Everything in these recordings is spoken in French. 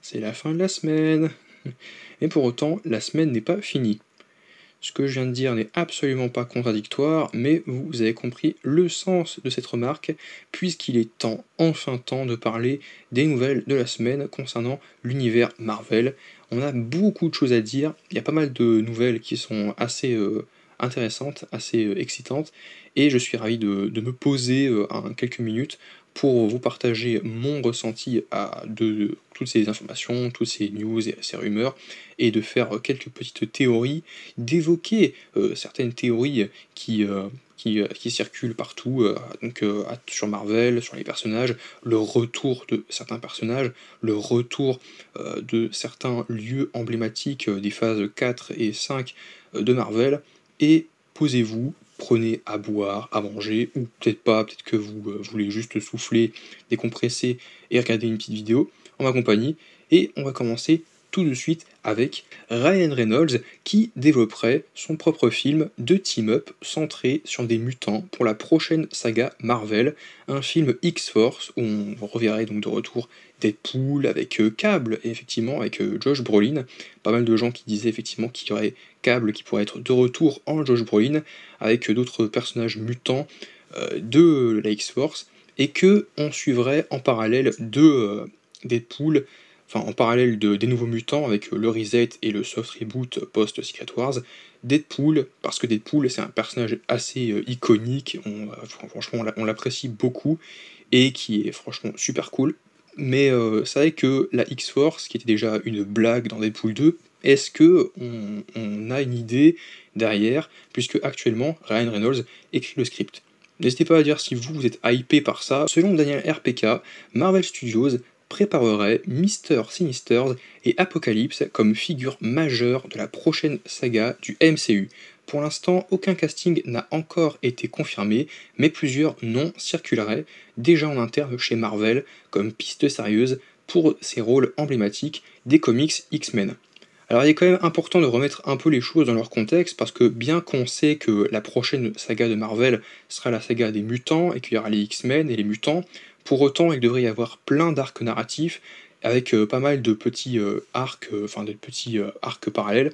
c'est la fin de la semaine. Et pour autant, la semaine n'est pas finie. Ce que je viens de dire n'est absolument pas contradictoire, mais vous avez compris le sens de cette remarque, puisqu'il est enfin temps de parler des nouvelles de la semaine concernant l'univers Marvel. On a beaucoup de choses à dire, il y a pas mal de nouvelles qui sont assez intéressantes, assez excitantes, et je suis ravi de me poser quelques minutes pour vous partager mon ressenti de toutes ces informations, toutes ces news et ces rumeurs, et de faire quelques petites théories, d'évoquer certaines théories qui circulent partout, sur Marvel, sur les personnages, le retour de certains personnages, le retour de certains lieux emblématiques des phases 4 et 5 de Marvel, et posez-vous, prenez à boire, à manger, ou peut-être pas, peut-être que vous voulez juste souffler, décompresser et regarder une petite vidéo en ma compagnie, et on va commencer tout de suite avec Ryan Reynolds qui développerait son propre film de team-up centré sur des mutants pour la prochaine saga Marvel, un film X-Force où on reverrait donc de retour Deadpool avec Cable et effectivement avec Josh Brolin. Pas mal de gens qui disaient effectivement qu'il y aurait Cable qui pourrait être de retour en Josh Brolin avec d'autres personnages mutants de la X-Force et que on suivrait en parallèle de Deadpool, enfin en parallèle des nouveaux mutants avec le reset et le soft reboot post-Secret Wars, Deadpool, parce que Deadpool c'est un personnage assez iconique, franchement on l'apprécie beaucoup, et qui est franchement super cool, mais c'est vrai que la X-Force, qui était déjà une blague dans Deadpool 2, est-ce que on a une idée derrière, puisque actuellement Ryan Reynolds écrit le script. N'hésitez pas à dire si vous êtes hypé par ça. Selon Daniel RPK, Marvel Studios préparerait Mr. Sinisters et Apocalypse comme figures majeures de la prochaine saga du MCU. Pour l'instant, aucun casting n'a encore été confirmé, mais plusieurs noms circuleraient déjà en interne chez Marvel comme piste sérieuse pour ces rôles emblématiques des comics X-Men. Alors il est quand même important de remettre un peu les choses dans leur contexte, parce que bien qu'on sait que la prochaine saga de Marvel sera la saga des mutants, et qu'il y aura les X-Men et les mutants, pour autant il devrait y avoir plein d'arcs narratifs, avec pas mal de petits arcs, arcs parallèles,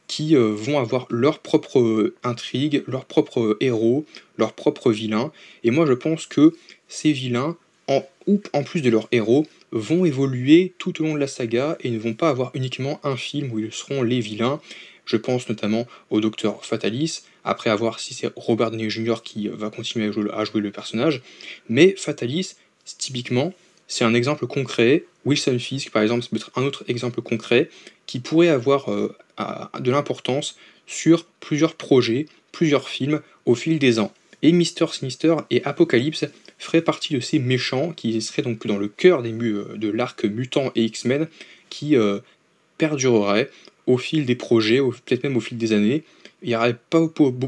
qui vont avoir leur propre intrigue, leur propre héros, leur propre vilain, et moi je pense que ces vilains, en plus de leurs héros, vont évoluer tout au long de la saga et ne vont pas avoir uniquement un film où ils seront les vilains. Je pense notamment au Docteur Fatalis, après avoir si c'est Robert Downey Jr. qui va continuer à jouer le personnage, mais Fatalis, typiquement, c'est un exemple concret. Wilson Fisk, par exemple, ça peut être un autre exemple concret qui pourrait avoir de l'importance sur plusieurs projets, plusieurs films au fil des ans. Et Mister Sinister et Apocalypse feraient partie de ces méchants qui seraient donc dans le cœur de l'arc mutant et X-Men, qui perdureraient au fil des projets, peut-être même au fil des années. Il y aurait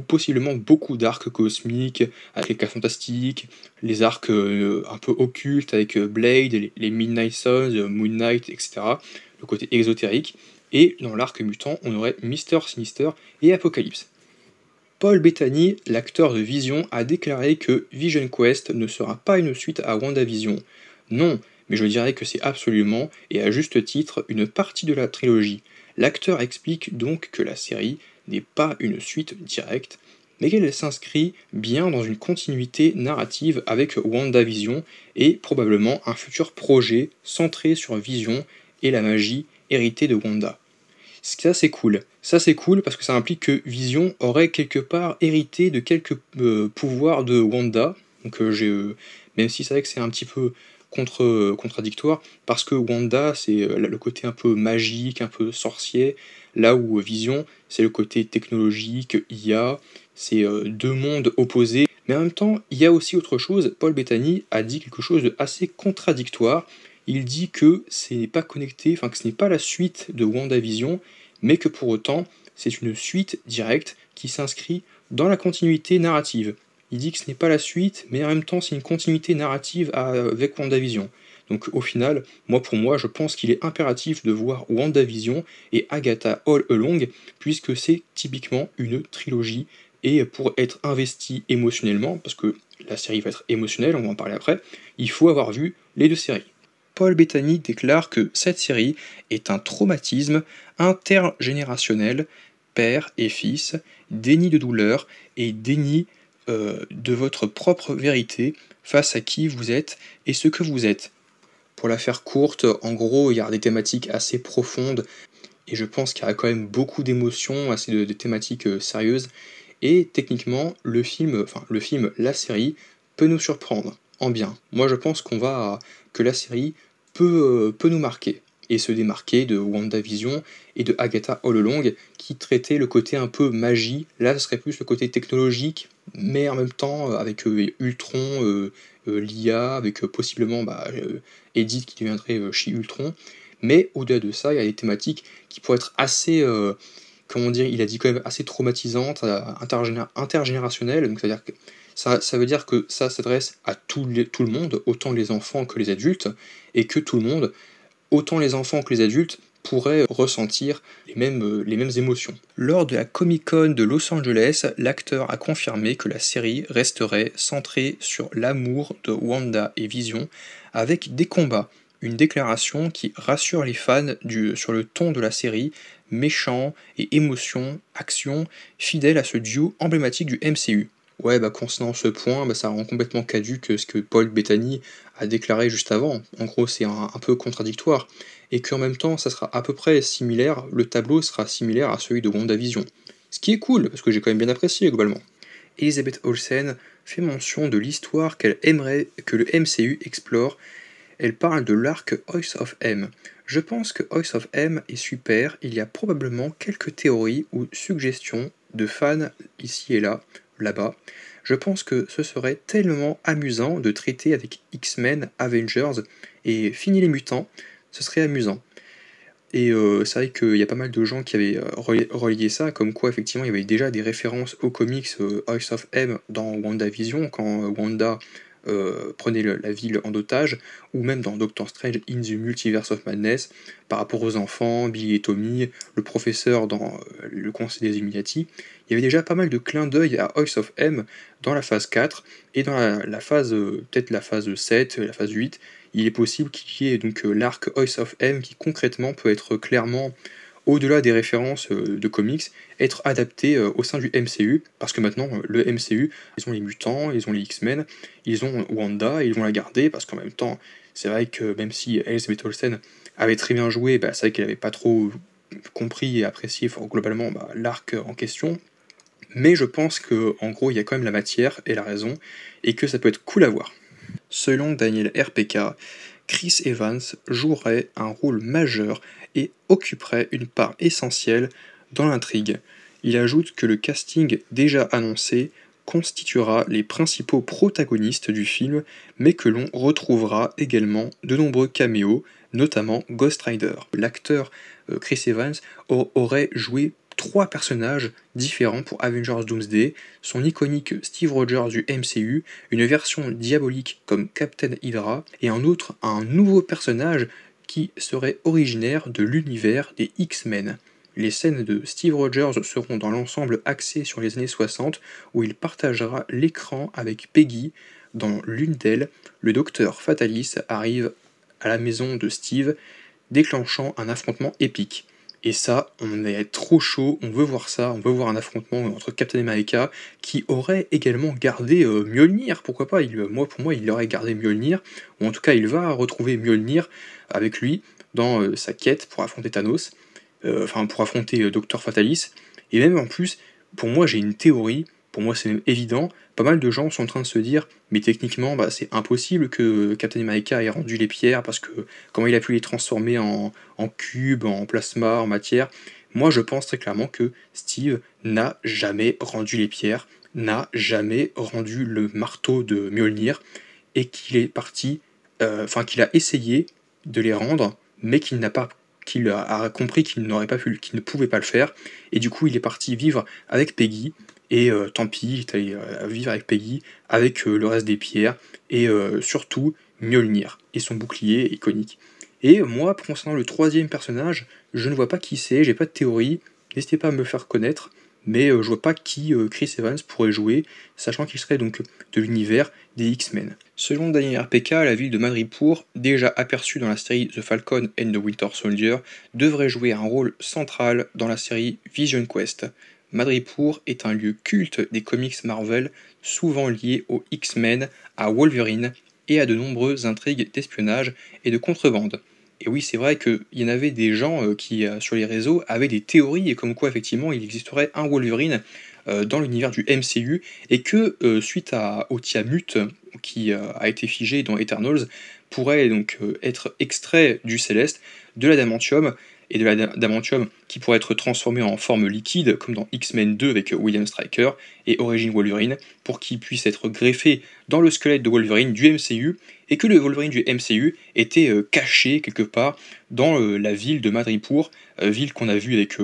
possiblement beaucoup d'arcs cosmiques, avec les cas fantastiques, les arcs un peu occultes avec Blade, les Midnight Suns, Moon Knight, etc. Le côté exotérique. Et dans l'arc mutant, on aurait Mister Sinister et Apocalypse. Paul Bettany, l'acteur de Vision, a déclaré que Vision Quest ne sera pas une suite à WandaVision. Non, mais je dirais que c'est absolument, et à juste titre, une partie de la trilogie. L'acteur explique donc que la série n'est pas une suite directe, mais qu'elle s'inscrit bien dans une continuité narrative avec WandaVision et probablement un futur projet centré sur Vision et la magie héritée de Wanda. Ça c'est cool. Ça c'est cool parce que ça implique que Vision aurait quelque part hérité de quelques pouvoirs de Wanda. Donc même si c'est vrai que c'est un petit peu contradictoire, parce que Wanda c'est le côté un peu magique, un peu sorcier, là où Vision c'est le côté technologique, IA, c'est deux mondes opposés. Mais en même temps, il y a aussi autre chose. Paul Bettany a dit quelque chose de assez contradictoire. Il dit que ce n'est pas connecté, enfin que ce n'est pas la suite de WandaVision, mais que pour autant, c'est une suite directe qui s'inscrit dans la continuité narrative. Il dit que ce n'est pas la suite, mais en même temps, c'est une continuité narrative avec WandaVision. Donc au final, pour moi, je pense qu'il est impératif de voir WandaVision et Agatha All Along, puisque c'est typiquement une trilogie, et pour être investi émotionnellement, parce que la série va être émotionnelle, on va en parler après, il faut avoir vu les deux séries. Paul Bettany déclare que cette série est un traumatisme intergénérationnel, père et fils, déni de douleur et déni de votre propre vérité face à qui vous êtes et ce que vous êtes. Pour la faire courte, en gros, il y a des thématiques assez profondes et je pense qu'il y a quand même beaucoup d'émotions, assez de thématiques sérieuses. Et techniquement, la série, peut nous surprendre en bien. Moi, je pense que la série peut nous marquer et se démarquer de WandaVision et de Agatha All Along qui traitaient le côté un peu magie. Là, ce serait plus le côté technologique, mais en même temps avec Ultron, l'IA, avec possiblement Edith qui deviendrait She-Ultron. Mais au-delà de ça, il y a des thématiques qui pourraient être assez, comment dire, il a dit quand même assez traumatisantes, intergénérationnelles. Donc c'est-à-dire que ça veut dire que ça s'adresse à tout le monde, autant les enfants que les adultes, et que tout le monde, autant les enfants que les adultes, pourraient ressentir les mêmes émotions. Lors de la Comic-Con de Los Angeles, l'acteur a confirmé que la série resterait centrée sur l'amour de Wanda et Vision, avec des combats. Une déclaration qui rassure les fans sur le ton de la série, méchant et émotion, action, fidèle à ce duo emblématique du MCU. Ouais, concernant ce point, ça rend complètement caduque ce que Paul Bettany a déclaré juste avant. En gros, c'est un peu contradictoire. Et qu'en même temps, ça sera à peu près similaire, le tableau sera similaire à celui de WandaVision. Ce qui est cool, parce que j'ai quand même bien apprécié globalement. Elizabeth Olsen fait mention de l'histoire qu'elle aimerait que le MCU explore. Elle parle de l'arc House of M. Je pense que House of M est super, il y a probablement quelques théories ou suggestions de fans ici et là-bas. Je pense que ce serait tellement amusant de traiter avec X-Men, Avengers et Fini les Mutants, ce serait amusant. Et c'est vrai qu'il y a pas mal de gens qui avaient relié ça, comme quoi effectivement il y avait déjà des références aux comics House of M dans WandaVision, quand Wanda prenait la ville en otage, ou même dans Doctor Strange in the Multiverse of Madness, par rapport aux enfants, Billy et Tommy, le professeur dans le Conseil des Illuminati. Il y avait déjà pas mal de clins d'œil à House of M dans la phase 4, et dans la phase, peut-être la phase 7, la phase 8, il est possible qu'il y ait donc l'arc House of M qui concrètement peut être clairement, au-delà des références de comics, être adapté au sein du MCU, parce que maintenant, le MCU, ils ont les mutants, ils ont les X-Men, ils ont Wanda, et ils vont la garder, parce qu'en même temps, c'est vrai que même si Elizabeth Olsen avait très bien joué, c'est vrai qu'elle n'avait pas trop compris et apprécié globalement l'arc en question, mais je pense qu'en gros, il y a quand même la matière et la raison, et que ça peut être cool à voir. Selon Daniel RPK, Chris Evans jouerait un rôle majeur et occuperait une part essentielle dans l'intrigue. Il ajoute que le casting déjà annoncé constituera les principaux protagonistes du film, mais que l'on retrouvera également de nombreux caméos, notamment Ghost Rider. L'acteur Chris Evans aurait joué 3 personnages différents pour Avengers Doomsday, son iconique Steve Rogers du MCU, une version diabolique comme Captain Hydra, et un nouveau personnage qui serait originaire de l'univers des X-Men. Les scènes de Steve Rogers seront dans l'ensemble axées sur les années 60, où il partagera l'écran avec Peggy. Dans l'une d'elles, le docteur Fatalis arrive à la maison de Steve, déclenchant un affrontement épique. Et ça, on est trop chaud, on veut voir ça, on veut voir un affrontement entre Captain America qui aurait également gardé Mjolnir, pourquoi pas, pour moi il aurait gardé Mjolnir, ou en tout cas il va retrouver Mjolnir avec lui dans sa quête pour affronter Thanos, pour affronter Dr Fatalis, et même en plus, pour moi j'ai une théorie, pour moi c'est même évident, pas mal de gens sont en train de se dire, mais techniquement c'est impossible que Captain America ait rendu les pierres, parce que comment il a pu les transformer en cubes, en plasma, en matière. Moi je pense très clairement que Steve n'a jamais rendu les pierres, n'a jamais rendu le marteau de Mjolnir, et qu'il est parti, qu'il a essayé de les rendre, mais qu'il a compris qu'il qu'il ne pouvait pas le faire, et du coup il est parti vivre avec Peggy, et tant pis, il est allé vivre avec Peggy, avec le reste des pierres, et surtout Mjolnir, et son bouclier iconique. Et moi, concernant le troisième personnage, je ne vois pas qui c'est, j'ai pas de théorie, n'hésitez pas à me le faire connaître, mais je vois pas qui Chris Evans pourrait jouer, sachant qu'il serait donc de l'univers des X-Men. Selon Daniel RPK, la ville de Madripoor, déjà aperçue dans la série The Falcon and the Winter Soldier, devrait jouer un rôle central dans la série Vision Quest. Madripoor est un lieu culte des comics Marvel, souvent lié aux X-Men, à Wolverine et à de nombreuses intrigues d'espionnage et de contrebande. Et oui, c'est vrai qu'il y en avait des gens qui, sur les réseaux, avaient des théories, et comme quoi, effectivement, il existerait un Wolverine dans l'univers du MCU, et que, suite au Tiamut, qui a été figé dans Eternals, pourrait donc être extrait du Céleste, de l'adamantium, et de l'adamantium qui pourrait être transformé en forme liquide, comme dans X-Men 2 avec William Stryker et Origin Wolverine, pour qu'il puisse être greffé dans le squelette de Wolverine du MCU, et que le Wolverine du MCU était caché quelque part dans la ville de Madripoor, ville qu'on a vue avec,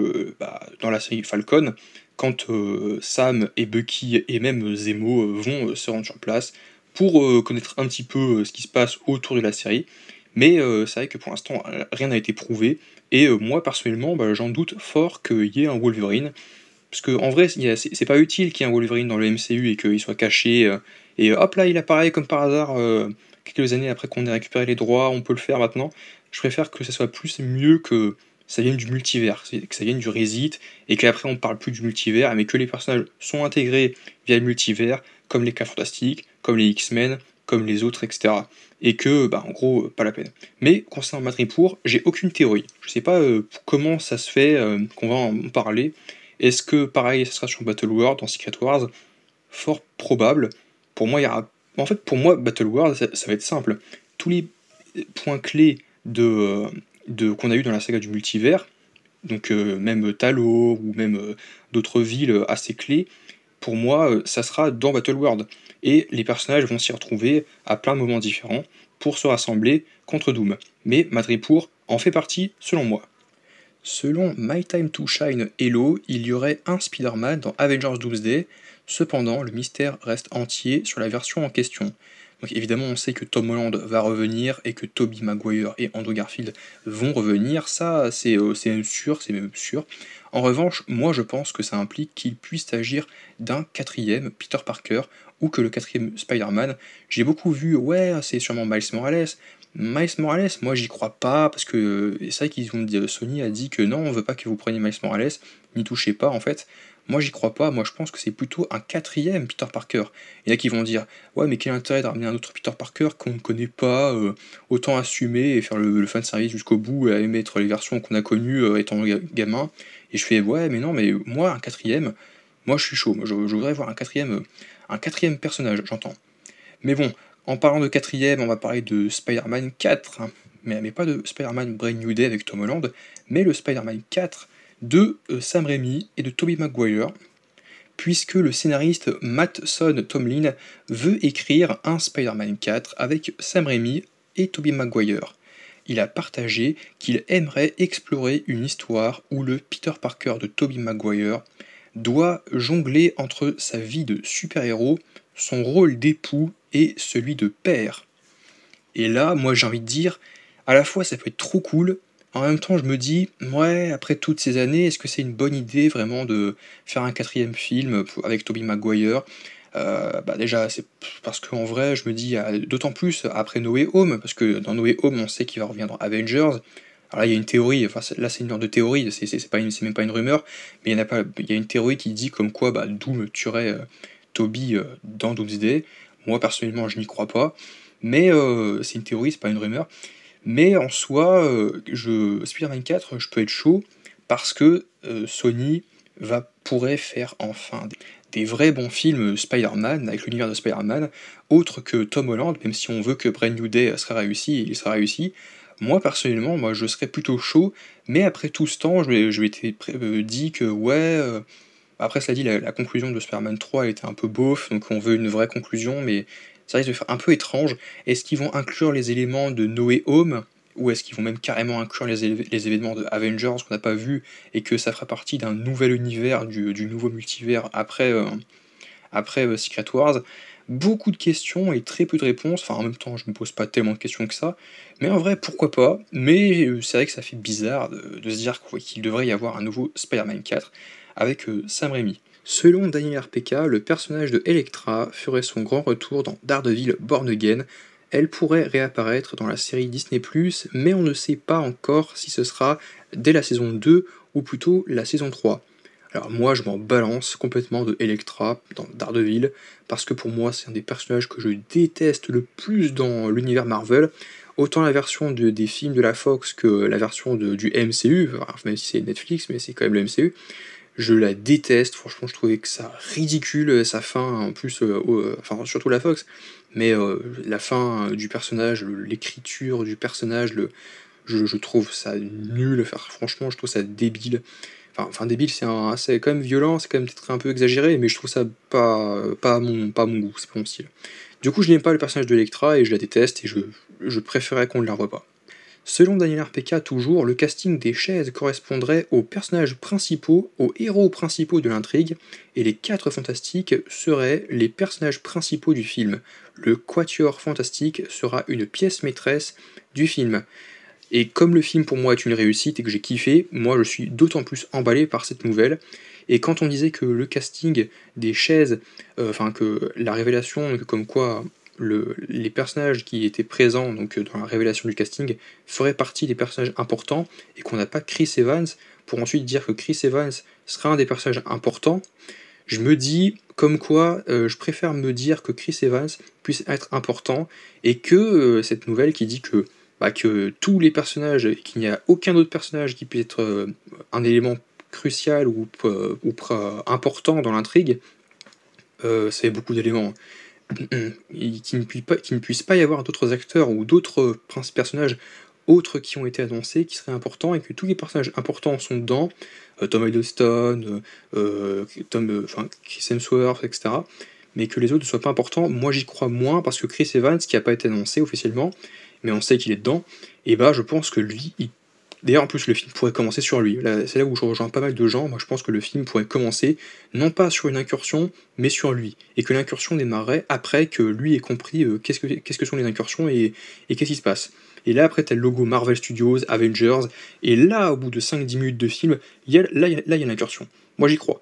dans la série Falcon, quand Sam et Bucky et même Zemo vont se rendre sur place pour connaître un petit peu ce qui se passe autour de la série. Mais c'est vrai que pour l'instant, rien n'a été prouvé, et moi personnellement, j'en doute fort qu'il y ait un Wolverine, parce qu'en vrai, c'est pas utile qu'il y ait un Wolverine dans le MCU et qu'il soit caché, et hop là, il apparaît comme par hasard quelques années après qu'on ait récupéré les droits, on peut le faire maintenant. Je préfère que ça soit plus mieux que ça vienne du multivers, que ça vienne du Resit, et qu'après on parle plus du multivers, mais que les personnages sont intégrés via le multivers, comme les 4 Fantastiques, comme les X-Men, comme les autres, etc. Et que, en gros, pas la peine. Mais concernant Madripoor, j'ai aucune théorie. Je sais pas comment ça se fait qu'on va en parler. Est-ce que pareil, ça sera sur Battle World, dans Secret Wars? Fort probable. Pour moi, il y aura. En fait, pour moi, Battle World, ça va être simple. Tous les points clés qu'on a eu dans la saga du multivers, donc même Talo ou même d'autres villes assez clés, pour moi, ça sera dans Battle World. Et les personnages vont s'y retrouver à plein de moments différents pour se rassembler contre Doom. Mais Madripoor en fait partie, selon moi. Selon My Time to Shine Hello, il y aurait un Spider-Man dans Avengers Doomsday, cependant le mystère reste entier sur la version en question. Donc évidemment on sait que Tom Holland va revenir et que Tobey Maguire et Andrew Garfield vont revenir, ça c'est sûr, c'est même sûr. En revanche, moi je pense que ça implique qu'il puisse agir d'un quatrième Peter Parker, ou que le quatrième Spider-Man, j'ai beaucoup vu, ouais c'est sûrement Miles Morales, moi j'y crois pas, parce que c'est vrai qu'ils ont dit, Sony a dit que non, on veut pas que vous preniez Miles Morales, n'y touchez pas en fait. Moi j'y crois pas, moi je pense que c'est plutôt un quatrième Peter Parker. Il y en a qui vont dire, ouais mais quel intérêt de ramener un autre Peter Parker qu'on ne connaît pas, autant assumer et faire le fanservice jusqu'au bout et émettre les versions qu'on a connues étant gamin. Et je fais, ouais mais non, mais moi un quatrième, moi je suis chaud, moi, je voudrais voir un quatrième personnage, j'entends. Mais bon, en parlant de quatrième, on va parler de Spider-Man 4, hein. Mais pas de Spider-Man Brand New Day avec Tom Holland, mais le Spider-Man 4 de Sam Raimi et de Tobey Maguire, puisque le scénariste Matt Son Tomlin veut écrire un Spider-Man 4 avec Sam Raimi et Tobey Maguire. Il a partagé qu'il aimerait explorer une histoire où le Peter Parker de Tobey Maguire doit jongler entre sa vie de super-héros, son rôle d'époux et celui de père. Et là, moi j'ai envie de dire, à la fois ça peut être trop cool, en même temps je me dis, ouais, après toutes ces années, est-ce que c'est une bonne idée vraiment de faire un quatrième film avec Tobey Maguire? Déjà, c'est parce qu'en vrai, je me dis, d'autant plus après No Way Home, parce que dans No Way Home, on sait qu'il va revenir dans Avengers. Alors là, il y a une théorie, enfin là c'est une sorte de théorie, c'est même pas une rumeur, mais il y a une théorie qui dit comme quoi Doom tuerait Toby dans Doomsday. Moi personnellement, je n'y crois pas, mais c'est une théorie, c'est pas une rumeur. Mais en soi, Spider-Man 4, je peux être chaud parce que Sony pourrait faire enfin des vrais bons films Spider-Man, avec l'univers de Spider-Man, autre que Tom Holland, même si on veut que Brand New Day sera réussi, il sera réussi. Moi personnellement, je serais plutôt chaud, mais après tout ce temps, je m'étais dit que ouais. Après, cela dit, la conclusion de Spider-Man 3 elle était un peu beauf, donc on veut une vraie conclusion, mais ça risque de faire un peu étrange. Est-ce qu'ils vont inclure les éléments de No Way Home, ou est-ce qu'ils vont même carrément inclure les événements de Avengers qu'on n'a pas vu, et que ça fera partie d'un nouvel univers, du nouveau multivers après Secret Wars? Beaucoup de questions et très peu de réponses, enfin en même temps je me pose pas tellement de questions que ça, mais en vrai pourquoi pas, mais c'est vrai que ça fait bizarre de se dire qu'il devrait y avoir un nouveau Spider-Man 4. avec Sam Raimi. Selon Daniel RPK, le personnage de Elektra ferait son grand retour dans Daredevil Born Again. Elle pourrait réapparaître dans la série Disney+, mais on ne sait pas encore si ce sera dès la saison 2 ou plutôt la saison 3. Alors moi je m'en balance complètement de Elektra dans Daredevil, parce que pour moi c'est un des personnages que je déteste le plus dans l'univers Marvel, autant la version des films de la Fox que la version du MCU, alors, même si c'est Netflix mais c'est quand même le MCU, je la déteste, franchement je trouvais que ça ridicule, sa fin en plus, enfin surtout la Fox, mais la fin du personnage, l'écriture du personnage, je trouve ça nul, franchement je trouve ça débile. Enfin débile, c'est quand même violent, c'est quand même peut-être un peu exagéré, mais je trouve ça pas à mon goût, c'est pas mon style. Du coup, je n'aime pas le personnage de Elektra et je la déteste et je préférais qu'on ne la revoie pas. Selon Daniel RPK toujours, le casting des chaises correspondrait aux personnages principaux, aux héros principaux de l'intrigue, et les 4 fantastiques seraient les personnages principaux du film. Le quatuor fantastique sera une pièce maîtresse du film. Et comme le film pour moi est une réussite et que j'ai kiffé, moi je suis d'autant plus emballé par cette nouvelle. Et quand on disait que le casting des chaises, enfin que la révélation, comme quoi les personnages qui étaient présents donc, dans la révélation du casting feraient partie des personnages importants, et qu'on n'a pas Chris Evans, pour ensuite dire que Chris Evans sera un des personnages importants, je me dis comme quoi je préfère me dire que Chris Evans puisse être important, et que cette nouvelle qui dit que tous les personnages, qu'il n'y a aucun autre personnage qui puisse être un élément crucial ou important dans l'intrigue, c'est beaucoup d'éléments, qu'il ne puisse pas y avoir d'autres acteurs ou d'autres personnages autres qui ont été annoncés qui seraient importants, et que tous les personnages importants sont dedans, Tom Hiddleston, Chris Hemsworth, etc., mais que les autres ne soient pas importants, moi j'y crois moins, parce que Chris Evans, qui n'a pas été annoncé officiellement, mais on sait qu'il est dedans, et bah je pense que lui, d'ailleurs en plus le film pourrait commencer sur lui, c'est là où je rejoins pas mal de gens, moi je pense que le film pourrait commencer, non pas sur une incursion, mais sur lui, et que l'incursion démarrerait après que lui ait compris qu'est-ce que sont les incursions et qu'est-ce qui se passe. Et là après t'as le logo Marvel Studios, Avengers, et là au bout de 5-10 minutes de film, il y a l'incursion. Moi j'y crois.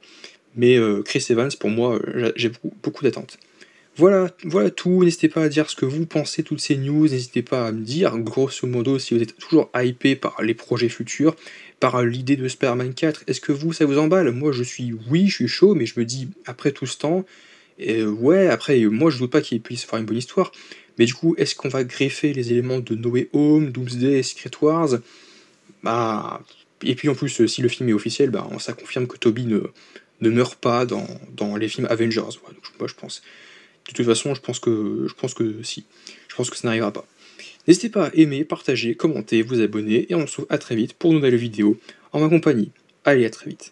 Mais Chris Evans, pour moi, j'ai beaucoup d'attentes. Voilà tout, n'hésitez pas à dire ce que vous pensez de toutes ces news, n'hésitez pas à me dire, grosso modo, si vous êtes toujours hypé par les projets futurs, par l'idée de Spider-Man 4, est-ce que ça vous emballe? Moi je suis chaud, mais je me dis, après tout ce temps, ouais, après, moi je doute pas qu'il puisse faire une bonne histoire, mais du coup, est-ce qu'on va greffer les éléments de No Way Home, Doomsday et Secret Wars? Bah, et puis en plus, si le film est officiel, bah, ça confirme que Toby ne meurt pas dans les films Avengers. Voilà, donc, moi je pense. De toute façon, je pense que si. Je pense que ça n'arrivera pas. N'hésitez pas à aimer, partager, commenter, vous abonner, et on se retrouve à très vite pour une nouvelle vidéo en ma compagnie. Allez, à très vite.